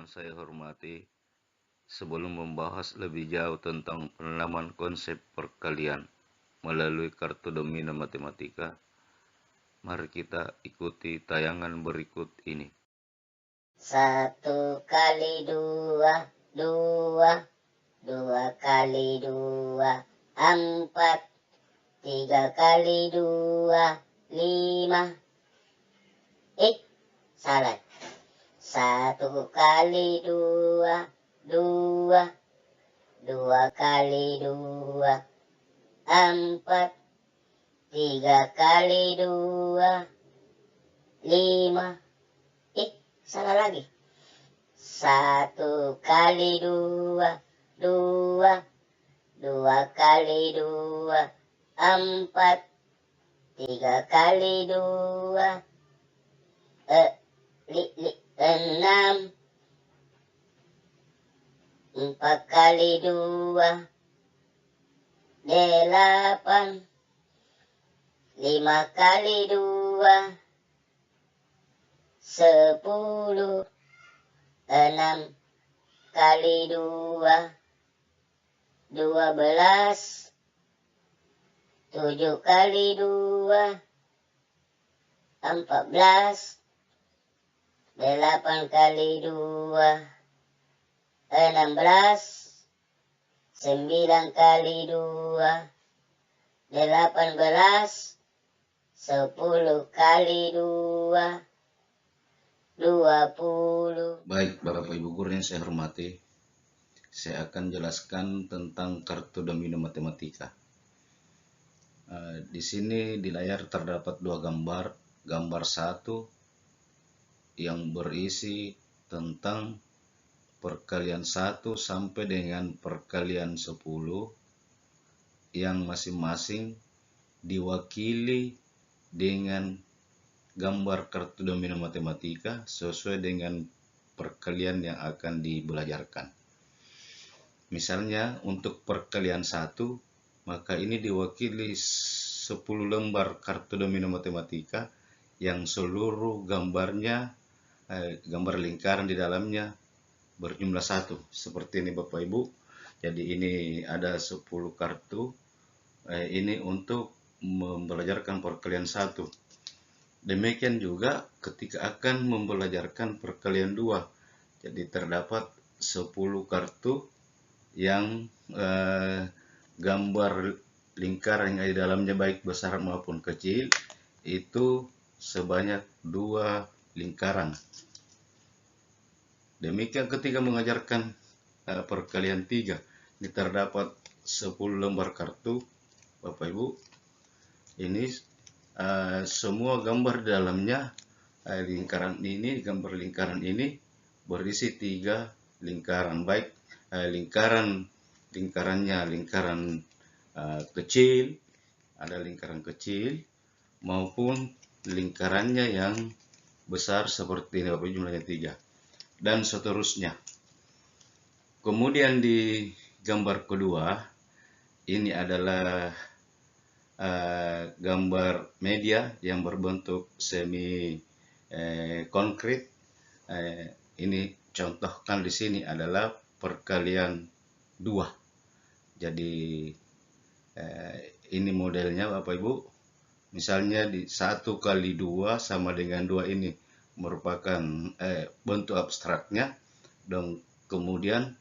yang saya hormati, sebelum membahas lebih jauh tentang penanaman konsep perkalian melalui kartu domino matematika, mari kita ikuti tayangan berikut ini. 1 kali 2, 2. 2 kali 2, 4. 3 kali 2, 5. Salah. 1 kali 2, 2. 2 kali 2, 4. 3 kali 2, 5. Salah lagi. 1 kali 2, 2. 2 kali 2, 4. 3 kali 2, 6. 4 kali 2, 8. 5 kali 2, 10. 6 kali 2, 12. 7 kali 2, 14. 8 kali 2, 16. 9 kali 2, 18. 10 kali 2, 20. Baik, Bapak Ibu guru yang saya hormati, saya akan jelaskan tentang kartu domino matematika. Di sini di layar terdapat dua gambar. Gambar satu yang berisi tentang perkalian 1 sampai dengan perkalian 10 yang masing-masing diwakili dengan gambar kartu domino matematika sesuai dengan perkalian yang akan dibelajarkan. Misalnya untuk perkalian 1, maka ini diwakili 10 lembar kartu domino matematika yang seluruh gambarnya, gambar lingkaran di dalamnya berjumlah 1. Seperti ini Bapak Ibu. Jadi ini ada 10 kartu. Ini untuk membelajarkan perkalian 1. Demikian juga ketika akan membelajarkan perkalian 2. Jadi terdapat 10 kartu yang gambar lingkaran yang di dalamnya baik besar maupun kecil itu sebanyak 2 lingkaran. Demikian ketika mengajarkan perkalian 3, ini terdapat 10 lembar kartu Bapak Ibu. Ini semua gambar di dalamnya lingkaran ini, gambar lingkaran ini berisi 3 lingkaran, baik lingkarannya lingkaran kecil, ada lingkaran kecil maupun lingkarannya yang besar seperti ini Bapak, jumlahnya 3 dan seterusnya. Kemudian di gambar kedua ini adalah gambar media yang berbentuk semi konkret. Ini contohkan di sini adalah perkalian 2. Jadi ini modelnya Bapak Ibu. Misalnya di 1 kali 2 sama dengan 2 ini merupakan bentuk abstraknya, dan kemudian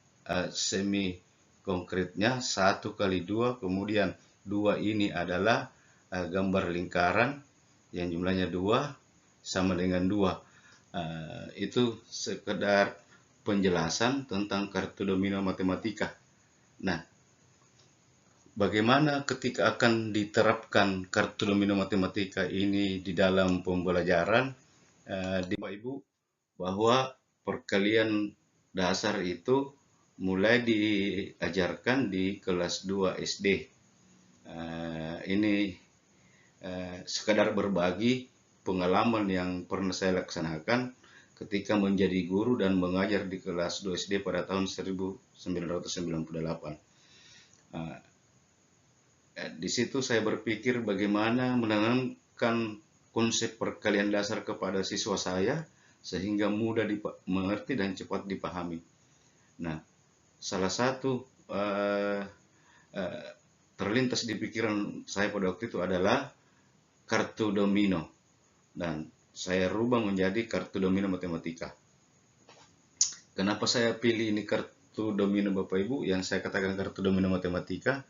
semi konkretnya 1 kali 2, kemudian 2 ini adalah gambar lingkaran yang jumlahnya 2 sama dengan 2. Itu sekedar penjelasan tentang kartu domino matematika. Nah, bagaimana ketika akan diterapkan kartu domino matematika ini di dalam pembelajaran di Bapak Ibu, bahwa perkalian dasar itu mulai diajarkan di kelas 2 SD. Ini sekadar berbagi pengalaman yang pernah saya laksanakan ketika menjadi guru dan mengajar di kelas 2 SD pada tahun 1998. Di situ saya berpikir bagaimana menanamkan konsep perkalian dasar kepada siswa saya sehingga mudah dimengerti dan cepat dipahami. Nah, salah satu terlintas di pikiran saya pada waktu itu adalah kartu domino, dan saya rubah menjadi kartu domino matematika. Kenapa saya pilih ini kartu domino Bapak Ibu? Yang saya katakan kartu domino matematika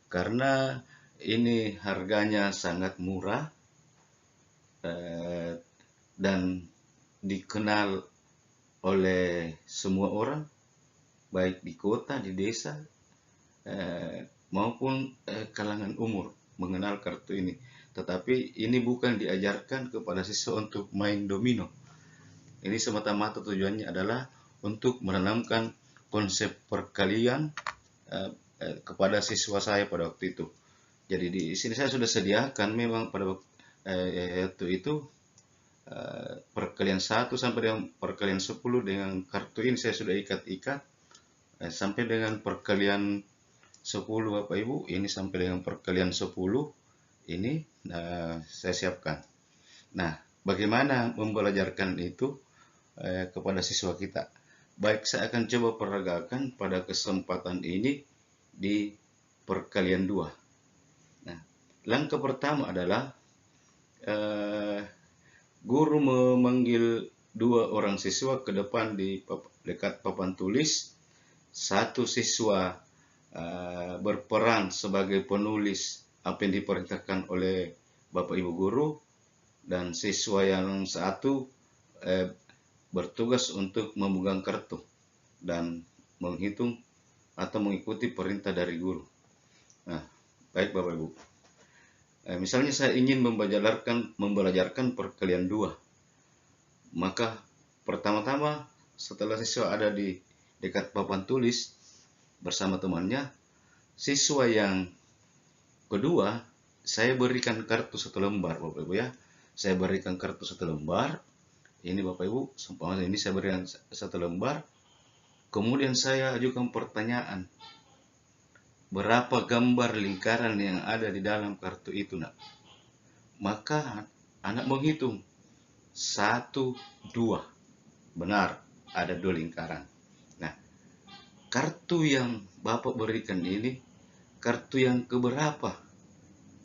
karena ini harganya sangat murah dan dikenal oleh semua orang, baik di kota, di desa, maupun kalangan umur mengenal kartu ini. Tetapi ini bukan diajarkan kepada siswa untuk main domino. Ini semata-mata tujuannya adalah untuk menanamkan konsep perkalian kepada siswa saya pada waktu itu. Jadi di sini saya sudah sediakan memang pada waktu itu perkalian 1 sampai dengan perkalian 10 dengan kartu ini saya sudah ikat-ikat sampai dengan perkalian 10 Bapak Ibu, ini sampai dengan perkalian 10 ini saya siapkan. Nah, bagaimana membelajarkan itu kepada siswa kita? Baik, saya akan coba peragakan pada kesempatan ini di perkalian 2. Nah, langkah pertama adalah guru memanggil 2 orang siswa ke depan di dekat papan tulis. Satu siswa berperan sebagai penulis apa yang diperintahkan oleh Bapak Ibu guru, dan siswa yang satu bertugas untuk memegang kartu dan menghitung atau mengikuti perintah dari guru. Nah, baik Bapak Ibu. Misalnya saya ingin membelajarkan perkalian 2. Maka pertama-tama setelah siswa ada di dekat papan tulis bersama temannya, siswa yang kedua saya berikan kartu 1 lembar Bapak Ibu ya. Saya berikan kartu 1 lembar. Ini Bapak Ibu, seumpama ini saya berikan 1 lembar. Kemudian saya ajukan pertanyaan, berapa gambar lingkaran yang ada di dalam kartu itu, Nak? Maka anak menghitung 1, 2. Benar, ada 2 lingkaran. Nah, kartu yang Bapak berikan ini kartu yang keberapa?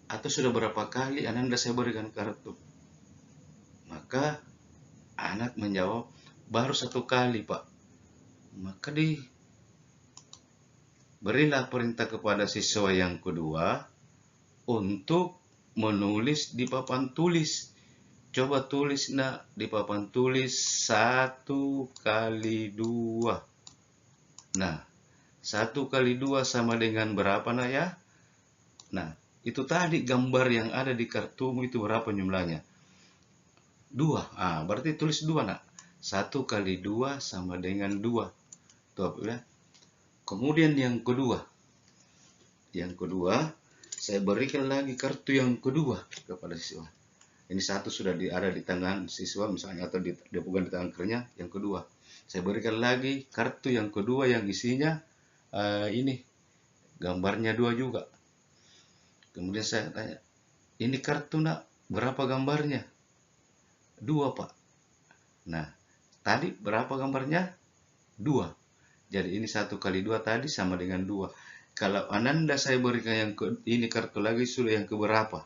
Atau sudah berapa kali Anda saya berikan kartu? Maka anak menjawab, baru 1 kali, Pak. Maka berilah perintah kepada siswa yang kedua untuk menulis di papan tulis. Coba tulis, Nak, di papan tulis 1 kali 2. Nah, 1 kali 2 sama dengan berapa, Nak ya? Nah, itu tadi gambar yang ada di kartumu itu berapa jumlahnya? 2. Berarti tulis 2, Nak. 1 kali 2 sama dengan 2. Tuh, ya. Kemudian yang kedua. Yang kedua, saya berikan lagi kartu yang kedua kepada siswa. Ini 1 sudah ada di tangan siswa misalnya, atau dipegang di tangan kerennya. Yang kedua, saya berikan lagi kartu yang kedua yang isinya ini gambarnya 2 juga. Kemudian saya tanya, ini kartu, Nak, berapa gambarnya? 2, Pak. Nah, tadi berapa gambarnya? 2. Jadi ini 1 kali 2 tadi sama dengan 2. Kalau Ananda saya berikan yang ini kartu lagi sudah yang keberapa?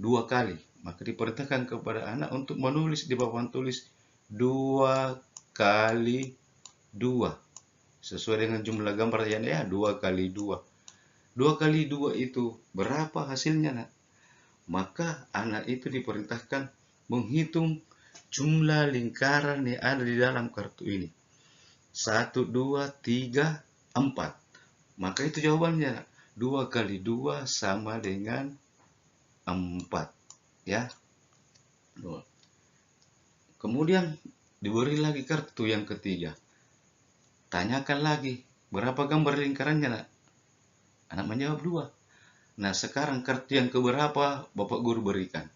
2 kali. Maka diperintahkan kepada anak untuk menulis di papan tulis 2 kali 2. Sesuai dengan jumlah gambar ya, 2 kali 2. 2 kali 2 itu berapa hasilnya, Nak? Maka anak itu diperintahkan menghitung jumlah lingkaran yang ada di dalam kartu ini. 1, 2, 3, 4. Maka itu jawabannya. 2 kali 2 sama dengan 4. Ya. Kemudian diberi lagi kartu yang ketiga. Tanyakan lagi, berapa gambar lingkarannya, Nak? Anak menjawab 2. Nah, sekarang kartu yang keberapa Bapak Guru berikan?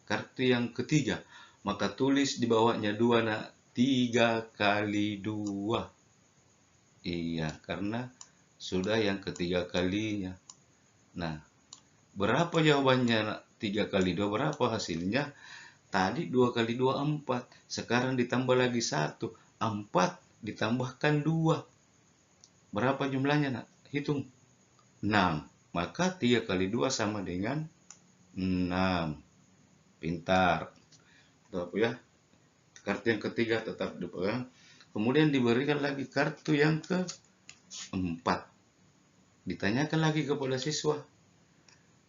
Kartu yang ketiga. Maka tulis di bawahnya 2, Nak. 3 kali 2. Iya, karena sudah yang ketiga kalinya. Nah, berapa jawabannya, Nak? 3 kali 2 berapa hasilnya? Tadi 2 kali 2 4. Sekarang ditambah lagi 1. 4 ditambahkan 2. Berapa jumlahnya, nak? Hitung. 6. Maka 3 kali 2 sama dengan 6. Pintar. Itu apa ya? Kartu yang ketiga tetap dipegang. Kemudian diberikan lagi kartu yang keempat. Ditanyakan lagi kepada siswa,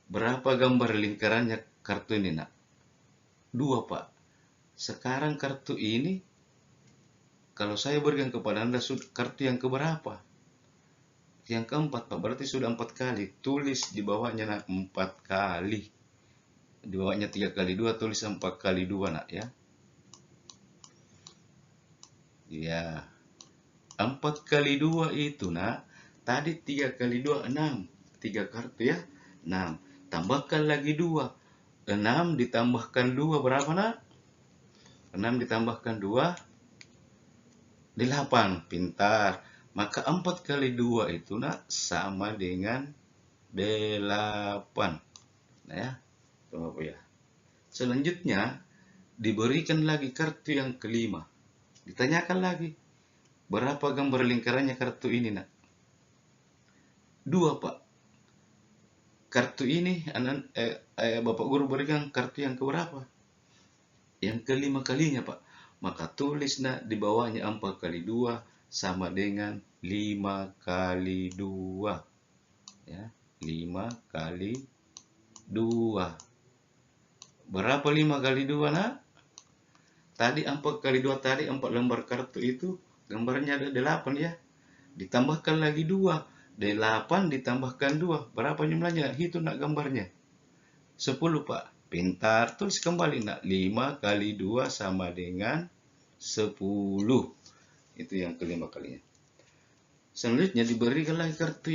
berapa gambar lingkarannya kartu ini, nak? 2, Pak. Sekarang kartu ini, kalau saya berikan kepada Anda kartu yang keberapa? Yang keempat, Pak. Berarti sudah 4 kali. Tulis di bawahnya, nak, 4 kali. Di bawahnya 3 kali 2, tulis 4 kali 2, nak, ya. Ya. 4 kali 2 itu, nak. Tadi 3 kali 2, 6. 3 kartu, ya. 6. Tambahkan lagi 2. 6 ditambahkan 2, berapa, nak? 6 ditambahkan 2, 8. Pintar. Maka 4 kali 2 itu, nak, sama dengan 8. Nah, ya. Tuh, apa ya? Selanjutnya, diberikan lagi kartu yang kelima. Ditanyakan lagi, berapa gambar lingkarannya kartu ini, nak? 2, Pak. Kartu ini, Bapak Guru berikan kartu yang keberapa? Yang kelima kalinya, Pak. Maka tulis, nak, di bawahnya 4 kali 2 sama dengan 5 kali 2. Ya, 5 kali 2. Berapa 5 kali 2, nak? Tadi 4 kali 2, tadi 4 lembar kartu itu gambarnya ada 8, ya. Ditambahkan lagi 2. 8 ditambahkan 2. Berapa jumlahnya? Hitung, nak, gambarnya. 10, Pak. Pintar. Tulis kembali, nak. 5 kali 2 sama dengan 10. Itu yang kelima kalinya. Selanjutnya diberikan lagi kartu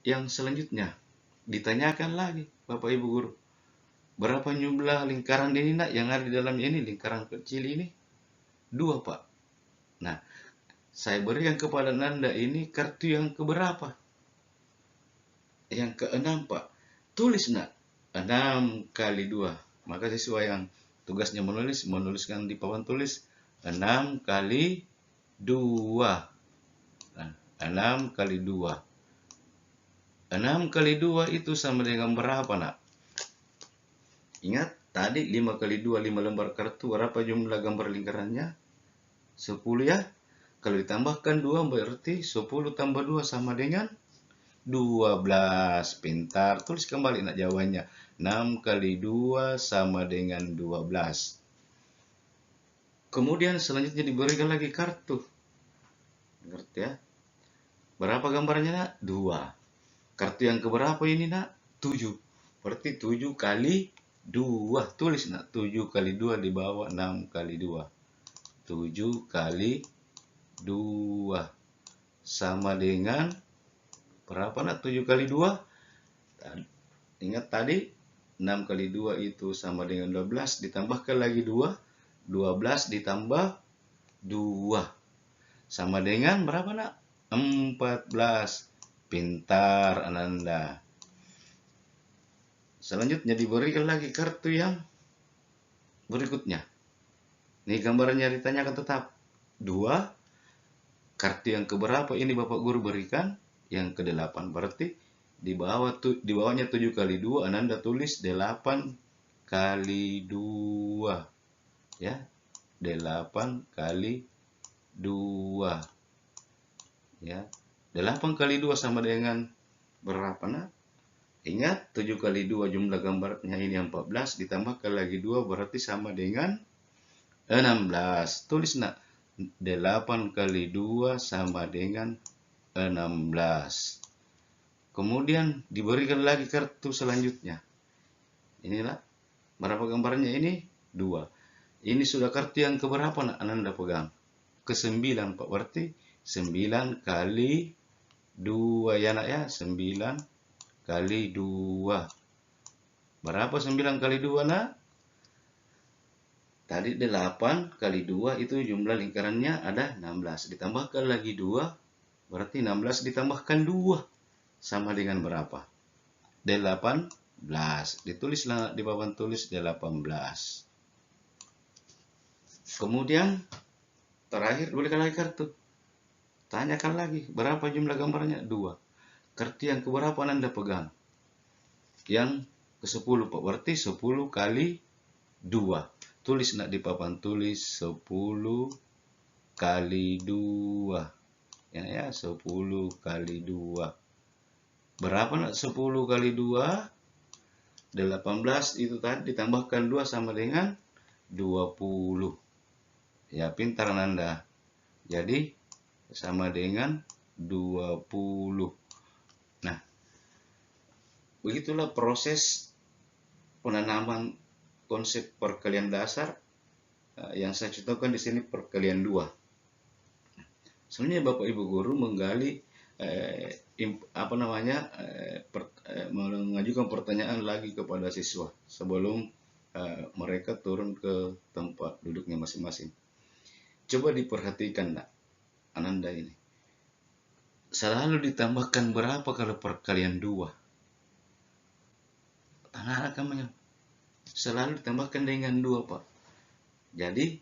yang selanjutnya. Ditanyakan lagi, Bapak Ibu Guru, berapa jumlah lingkaran ini, nak, yang ada di dalamnya ini, lingkaran kecil ini? 2, Pak. Nah, saya berikan kepada Anda ini kartu yang keberapa? Yang ke-6, Pak. Tulis, nak, 6 kali 2. Maka siswa yang tugasnya menuliskan di papan tulis 6 kali 2. Nah, 6 kali 2. 6 kali 2 itu sama dengan berapa, nak? Ingat, tadi 5 kali 2, 5 lembar kartu. Berapa jumlah gambar lingkarannya? 10, ya. Kalau ditambahkan 2 berarti 10 tambah 2 sama dengan 12. Pintar. Tulis kembali, nak, jawabannya. 6 kali 2 sama dengan 12. Kemudian selanjutnya diberikan lagi kartu. Ngerti, ya? Berapa gambarnya, nak? 2. Kartu yang keberapa ini, nak? 7. Berarti 7 kali 2. Tulis, nak, 7 kali 2 di bawah 6 kali 2. 7 kali 2 sama dengan berapa, nak? 7 kali 2. Ingat tadi 6 kali 2 itu sama dengan 12. Ditambahkan lagi 2. 12 ditambah 2. Sama dengan berapa, nak? 14. Pintar, Ananda. Selanjutnya diberikan lagi kartu yang berikutnya. Ini gambarnya ditanyakan tetap. 2. Kartu yang keberapa ini Bapak Guru berikan? Yang ke-8. Berarti di bawahnya 7 kali 2, Ananda tulis 8 kali 2. Ya. 8 kali 2. Ya. 8 kali 2 sama dengan berapa, nak? Ingat, 7 kali 2 jumlah gambarnya ini 14. Ditambahkan lagi 2 berarti sama dengan 16. Tulis, nak, 8 kali 2 sama dengan 16. Kemudian diberikan lagi kartu selanjutnya. Inilah. Berapa gambarnya ini? 2. Ini sudah kartu yang keberapa, nak, Ananda pegang? Ke-9, Pak. Berarti 9 kali 2, ya, nak, ya. 9 kali 2. Berapa 9 kali 2, nak? Tadi 8 kali 2 itu jumlah lingkarannya ada 16. Ditambahkan lagi 2, berarti 16 ditambahkan 2. Sama dengan berapa? 18. Ditulislah di papan tulis 18. Kemudian terakhir belikan lagi kartu. Tanyakan lagi, berapa jumlah gambarnya? 2. Kartu yang keberapa Anda pegang? Yang ke-10, Pak. Berarti 10 kali 2. Tulis nak di papan tulis 10 kali 2. Ya, 10 kali 2. Berapa nak 10 kali 2? 18 itu tadi ditambahkan 2 sama dengan 20. Ya, pintar Anda. Jadi sama dengan 20. Nah, begitulah proses penanaman konsep perkalian dasar yang saya contohkan di sini perkalian 2. Sebenarnya Bapak Ibu guru menggali mengajukan pertanyaan lagi kepada siswa sebelum mereka turun ke tempat duduknya masing-masing. Coba diperhatikan nak, Ananda ini. Selalu ditambahkan berapa kalau perkalian 2? Tanah rekamannya selalu ditambahkan dengan 2, Pak. Jadi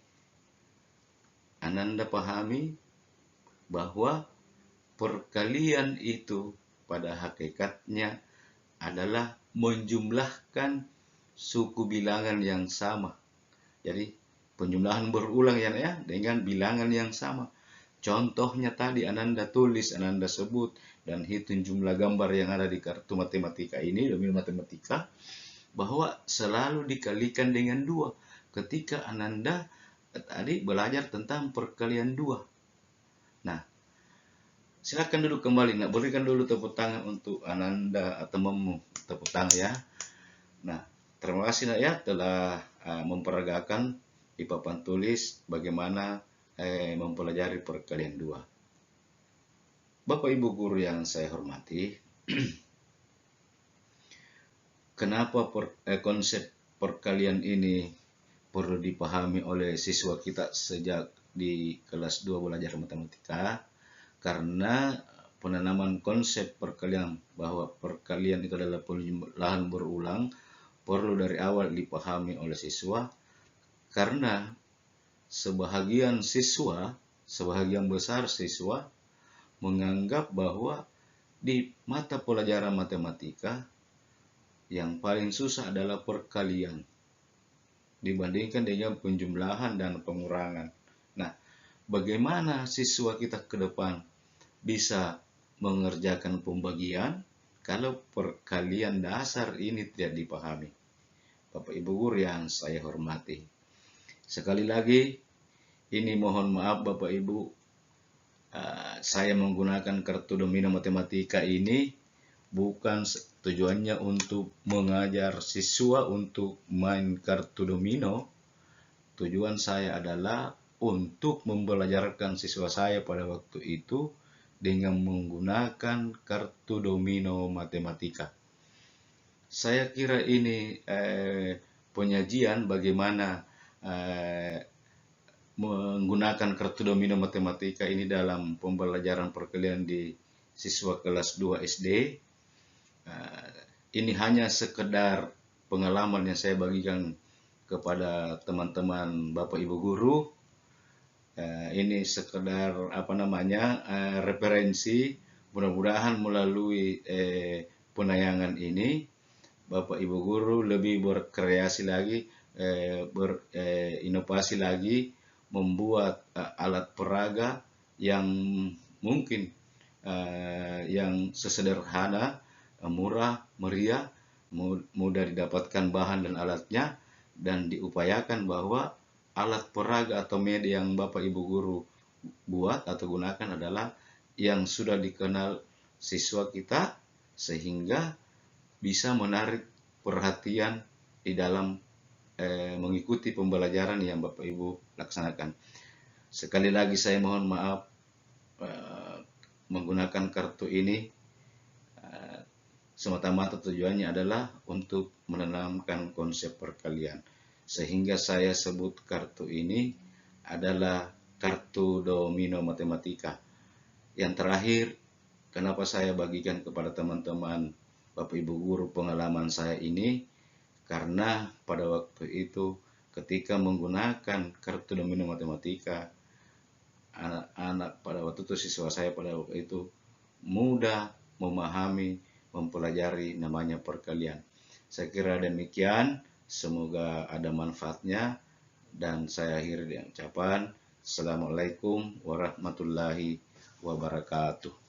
Ananda pahami bahwa perkalian itu pada hakikatnya adalah menjumlahkan suku bilangan yang sama. Jadi penjumlahan berulang ya dengan bilangan yang sama. Contohnya tadi Ananda tulis, Ananda sebut, dan hitung jumlah gambar yang ada di kartu matematika ini, domino matematika, bahwa selalu dikalikan dengan 2 ketika Ananda tadi belajar tentang perkalian 2. Nah, silakan duduk kembali. Nah, berikan dulu tepuk tangan untuk Ananda atau temanmu, tepuk tangan ya. Nah, terima kasih nak ya telah memperagakan di papan tulis bagaimana mempelajari perkalian 2. Bapak Ibu guru yang saya hormati, kenapa konsep perkalian ini perlu dipahami oleh siswa kita sejak di kelas 2 belajar matematika? Karena penanaman konsep perkalian bahwa perkalian itu adalah penjumlahan berulang perlu dari awal dipahami oleh siswa, karena sebahagian besar siswa menganggap bahwa di mata pelajaran matematika yang paling susah adalah perkalian dibandingkan dengan penjumlahan dan pengurangan. Nah, bagaimana siswa kita ke depan bisa mengerjakan pembagian kalau perkalian dasar ini tidak dipahami? Bapak Ibu guru yang saya hormati, sekali lagi ini mohon maaf Bapak Ibu, saya menggunakan kartu domino matematika ini bukan tujuannya untuk mengajar siswa untuk main kartu domino. Tujuan saya adalah untuk membelajarkan siswa saya pada waktu itu dengan menggunakan kartu domino matematika. Saya kira ini penyajian bagaimana menggunakan kartu domino matematika ini dalam pembelajaran perkalian di siswa kelas 2 SD. Ini hanya sekedar pengalaman yang saya bagikan kepada teman-teman Bapak Ibu guru. Ini sekedar referensi. Mudah-mudahan melalui penayangan ini Bapak Ibu guru lebih berkreasi lagi, berinovasi lagi, membuat alat peraga yang mungkin yang sesederhana, murah, meriah, mudah didapatkan bahan dan alatnya, dan diupayakan bahwa alat peraga atau media yang Bapak Ibu guru buat atau gunakan adalah yang sudah dikenal siswa kita sehingga bisa menarik perhatian di dalam mengikuti pembelajaran yang Bapak Ibu laksanakan. Sekali lagi saya mohon maaf menggunakan kartu ini semata-mata tujuannya adalah untuk menanamkan konsep perkalian. Sehingga saya sebut kartu ini adalah kartu domino matematika. Yang terakhir, kenapa saya bagikan kepada teman-teman Bapak Ibu guru pengalaman saya ini? Karena pada waktu itu ketika menggunakan kartu domino matematika, anak-anak pada waktu itu, siswa saya pada waktu itu mudah memahami, mempelajari namanya perkalian. Saya kira demikian, semoga ada manfaatnya, dan saya akhiri dengan ucapan Assalamualaikum warahmatullahi wabarakatuh.